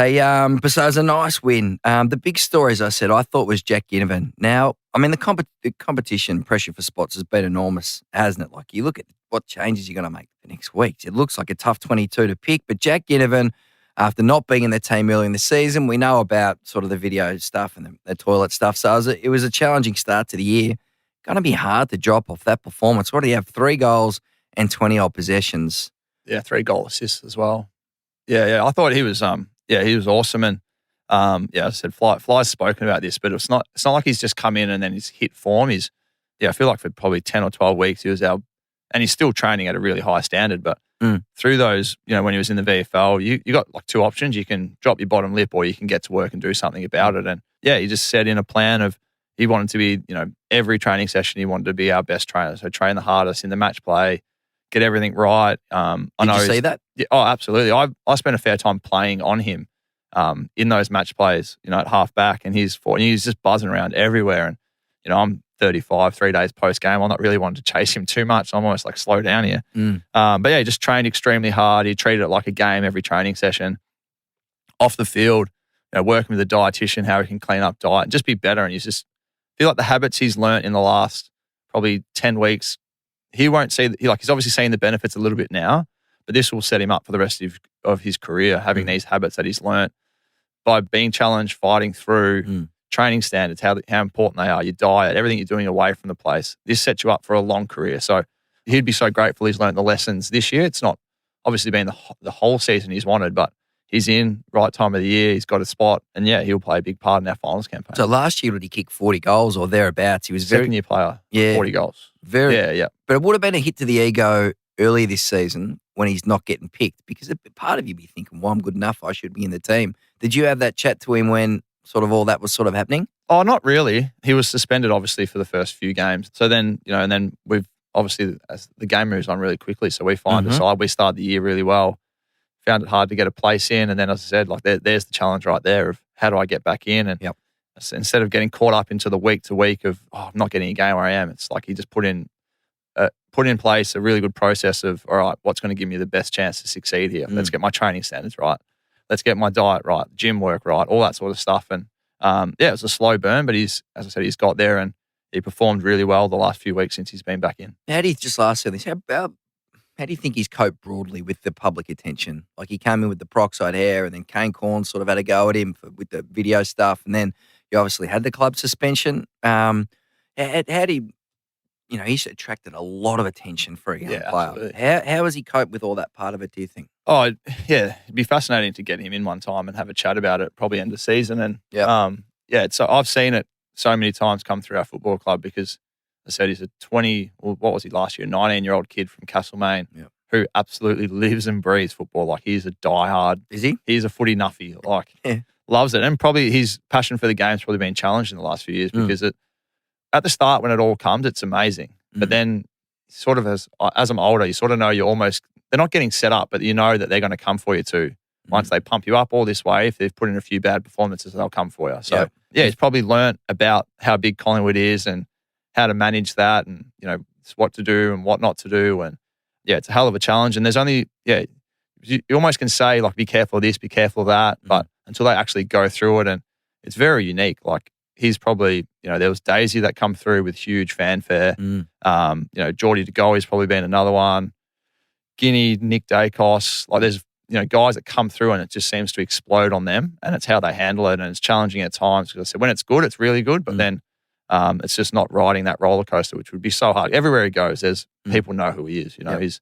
Hey, so it was a nice win. The big story, as I said, I thought was Jack Ginnivan. Now, I mean, the competition pressure for spots has been enormous, hasn't it? Like, you look at what changes you're going to make the next week. It looks like a tough 22 to pick, but Jack Ginnivan, after not being in the team early in the season, we know about sort of the video stuff and the toilet stuff. So it was a challenging start to the year. Going to be hard to drop off that performance. What do you have? 3 goals and 20-odd possessions. Yeah, 3 goal assists as well. Yeah. I thought he was he was awesome. And I said Fly's spoken about this, but it's not like he's just come in and then he's hit form. I feel like for probably 10 or 12 weeks he was and he's still training at a really high standard. But through those, when he was in the VFL, you got like 2 options. You can drop your bottom lip or you can get to work and do something about it. And he just set in a plan of he wanted to be, every training session he wanted to be our best trainer. So train the hardest in the match play, get everything right. Did you see that? Yeah, oh, absolutely. I spent a fair time playing on him in those match plays, at half back, and he's just buzzing around everywhere. And I'm 35, 3 days post game. I'm not really wanting to chase him too much. I'm almost like slow down here. But he just trained extremely hard. He treated it like a game every training session. Off the field, working with a dietitian, how he can clean up diet and just be better. And he's just feel like the habits he's learnt in the last probably 10 weeks. He won't see he's obviously seeing the benefits a little bit now, but this will set him up for the rest of his career, having these habits that he's learnt by being challenged, fighting through training standards, how important they are, your diet, everything you're doing away from the place. This sets you up for a long career. So he'd be so grateful he's learnt the lessons this year. It's not obviously been the whole season he's wanted, but he's in right time of the year. He's got a spot, and he'll play a big part in our finals campaign. So last year, did he kick 40 goals or thereabouts? He was second-year player, 40 goals. Yeah. But it would have been a hit to the ego earlier this season when he's not getting picked, because part of you be thinking, well, I'm good enough, I should be in the team. Did you have that chat to him when sort of all that was sort of happening? Oh, not really. He was suspended, obviously, for the first few games. So then, and then we've obviously, as the game moves on really quickly, so we find a side. We start the year really well. Found it hard to get a place in. And then, as I said, like there's the challenge right there of how do I get back in? And instead of getting caught up into the week to week of, I'm not getting a game where I am, it's like he just put in place a really good process of, all right, what's going to give me the best chance to succeed here? Let's get my training standards right. Let's get my diet right, gym work right, all that sort of stuff. And it was a slow burn, but he's got there and he performed really well the last few weeks since he's been back in. How do you just last this? How do you think he's coped broadly with the public attention? Like he came in with the peroxide hair, and then Kane Corn sort of had a go at him with the video stuff, and then you obviously had the club suspension. How do you, he's attracted a lot of attention for a young player. Absolutely. How has he coped with all that part of it, do you think? Oh, yeah, it'd be fascinating to get him in one time and have a chat about it, probably end of season. And so I've seen it so many times come through our football club because I said he's a 19-year-old kid from Castlemaine who absolutely lives and breathes football. Like he's a diehard. Is he? He's a footy nuffy. Like loves it. And probably his passion for the game's probably been challenged in the last few years because at the start when it all comes, it's amazing. But then sort of as I'm older, you sort of know they're not getting set up, but you know that they're going to come for you too. Once they pump you up all this way, if they've put in a few bad performances, they'll come for you. So he's probably learnt about how big Collingwood is and how to manage that and, what to do and what not to do. And it's a hell of a challenge. And there's only, you almost can say like, be careful of this, be careful of that. But until they actually go through it, and it's very unique. Like he's probably, there was Daisy that come through with huge fanfare. Geordie De Goey's probably been another one. Guinea, Nick Dacos, like there's, guys that come through and it just seems to explode on them, and it's how they handle it, and it's challenging at times. Because I said when it's good, it's really good, but then it's just not riding that roller coaster, which would be so hard. Everywhere he goes, there's people know who he is. He's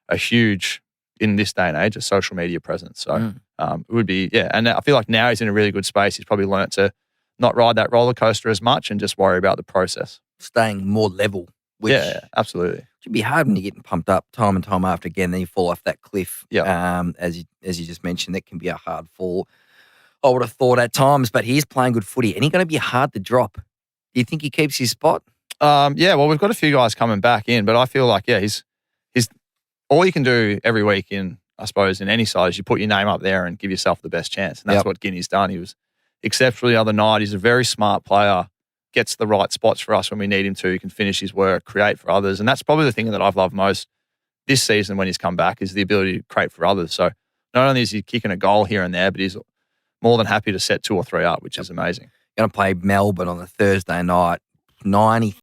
a huge, in this day and age, a social media presence. So it would be, and I feel like now he's in a really good space. He's probably learnt to not ride that roller coaster as much and just worry about the process. Staying more level. Which Absolutely. Should be hard when you're getting pumped up time and time after again, then you fall off that cliff. As you just mentioned, that can be a hard fall. I would have thought at times, but he's playing good footy, and he's going to be hard to drop. Do you think he keeps his spot? Well, we've got a few guys coming back in, but I feel like, he's all you can do every week in, I suppose, in any side is you put your name up there and give yourself the best chance. And that's what Guinea's done. He was exceptional the other night. He's a very smart player, gets the right spots for us when we need him to. He can finish his work, create for others. And that's probably the thing that I've loved most this season when he's come back is the ability to create for others. So not only is he kicking a goal here and there, but he's more than happy to set 2 or 3 up, which is amazing. Going to play Melbourne on the Thursday night. 90